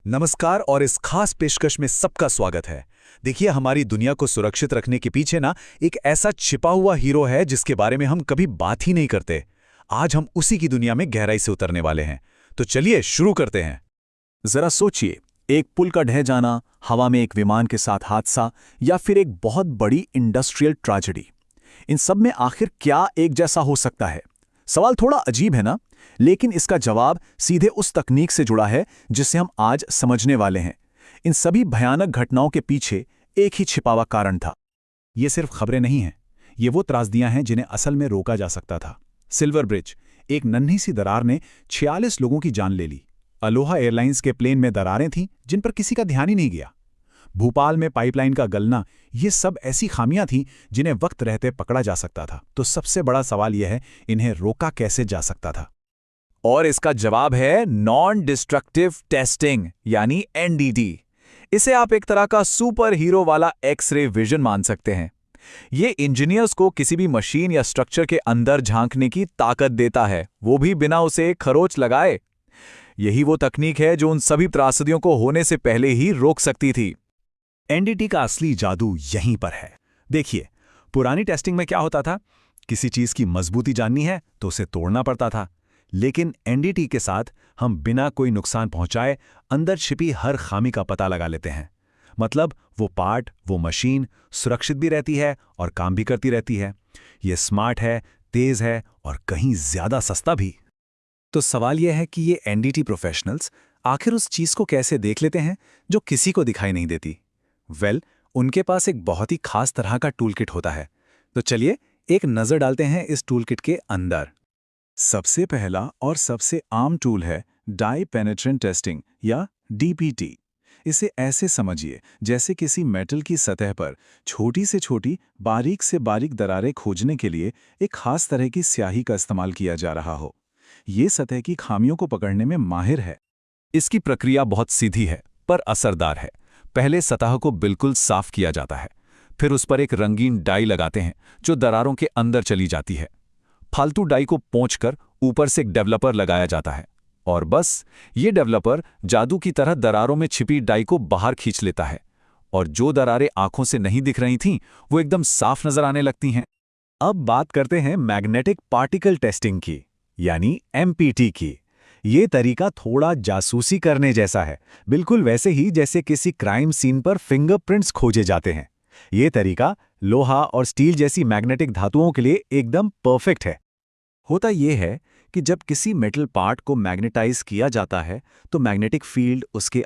नमस्कार और इस खास पेशकश में सबका स्वागत है। देखिए, हमारी दुनिया को सुरक्षित रखने के पीछे ना एक ऐसा छिपा हुआ हीरो है जिसके बारे में हम कभी बात ही नहीं करते। आज हम उसी की दुनिया में गहराई से उतरने वाले हैं। तो चलिए शुरू करते हैं। जरा सोचिए, एक पुल का ढह जाना, हवा में एक विमान के साथ हादसा या फिर एक बहुत बड़ी इंडस्ट्रियल ट्रेजेडी। इन सब में आखिर क्या एक जैसा हो सकता है? सवाल थोड़ा अजीब है ना, लेकिन इसका जवाब सीधे उस तकनीक से जुड़ा है जिसे हम आज समझने वाले हैं। इन सभी भयानक घटनाओं के पीछे एक ही छिपा हुआ कारण था। ये सिर्फ खबरें नहीं हैं, ये वो त्रासदियां हैं जिन्हें असल में रोका जा सकता था। सिल्वर ब्रिज, एक नन्ही सी दरार ने 46 लोगों की जान ले ली। अलोहा एयरलाइंस के प्लेन में दरारें थीं जिन पर किसी का ध्यान ही नहीं गया। भोपाल में पाइपलाइन का गलना, ये सब ऐसी खामियां थीं जिन्हें वक्त रहते पकड़ा जा सकता था। तो सबसे बड़ा सवाल यह है, इन्हें रोका कैसे जा सकता था? और इसका जवाब है नॉन डिस्ट्रक्टिव टेस्टिंग, यानी एनडीटी। इसे आप एक तरह का सुपर हीरो वाला एक्स-रे विजन मान सकते हैं। ये इंजीनियर्स को किसी भी मशीन या स्ट्रक्चर के अंदर झांकने की ताकत देता है, वो भी बिना उसे खरोंच लगाए। यही वो तकनीक है जो उन सभी त्रासदियों को होने से पहले ही रोक सकती थी। एनडीटी का असली जादू यहीं पर है। देखिए, पुरानी टेस्टिंग में क्या होता था? किसी चीज की मजबूती जाननी है तो उसे तोड़ना पड़ता था। लेकिन एनडीटी के साथ हम बिना कोई नुकसान पहुंचाए अंदर छिपी हर खामी का पता लगा लेते हैं। मतलब वो पार्ट, वो मशीन सुरक्षित भी रहती है और काम भी करती रहती है। ये स्मार्ट है, तेज है और कहीं ज्यादा सस्ता भी। तो सवाल यह है कि ये एनडीटी प्रोफेशनल्स आखिर उस चीज को कैसे देख लेते हैं जो किसी को दिखाई नहीं देती? उनके पास एक बहुत ही खास तरह का टूलकिट होता है। तो चलिए एक नजर डालते हैं इस टूलकिट के अंदर। सबसे पहला और सबसे आम टूल है डाई पेनिट्रेंट टेस्टिंग या डीपीटी। इसे ऐसे समझिए जैसे किसी मेटल की सतह पर छोटी से छोटी, बारीक से बारीक दरारें खोजने के लिए एक खास तरह की स्याही का इस्तेमाल किया जा रहा हो। ये सतह की खामियों को पकड़ने में माहिर है। इसकी प्रक्रिया बहुत सीधी है पर असरदार है। पहले सतह को बिल्कुल साफ किया जाता है, फिर उस पर एक रंगीन डाई लगाते हैं जो दरारों के अंदर चली जाती है। फालतू डाई को पोंछकर ऊपर से एक डेवलपर लगाया जाता है और बस ये डेवलपर जादू की तरह दरारों में छिपी डाई को बाहर खींच लेता है और जो दरारें आंखों से नहीं दिख रही थीं वो एकदम साफ नजर आने लगती हैं। अब बात करते हैं मैग्नेटिक पार्टिकल टेस्टिंग की, यानी एमपीटी की। ये तरीका थोड़ा जासूसी करने जैसा है, बिल्कुल वैसे ही जैसे किसी क्राइम सीन पर फिंगरप्रिंट्स खोजे जाते हैं। ये तरीका लोहा और स्टील जैसी मैग्नेटिक धातुओं के लिए एकदम परफेक्ट है। होता यह है कि जब किसी मेटल पार्ट को मैग्नेटाइज किया जाता है तो मैग्नेटिक फील्ड उसके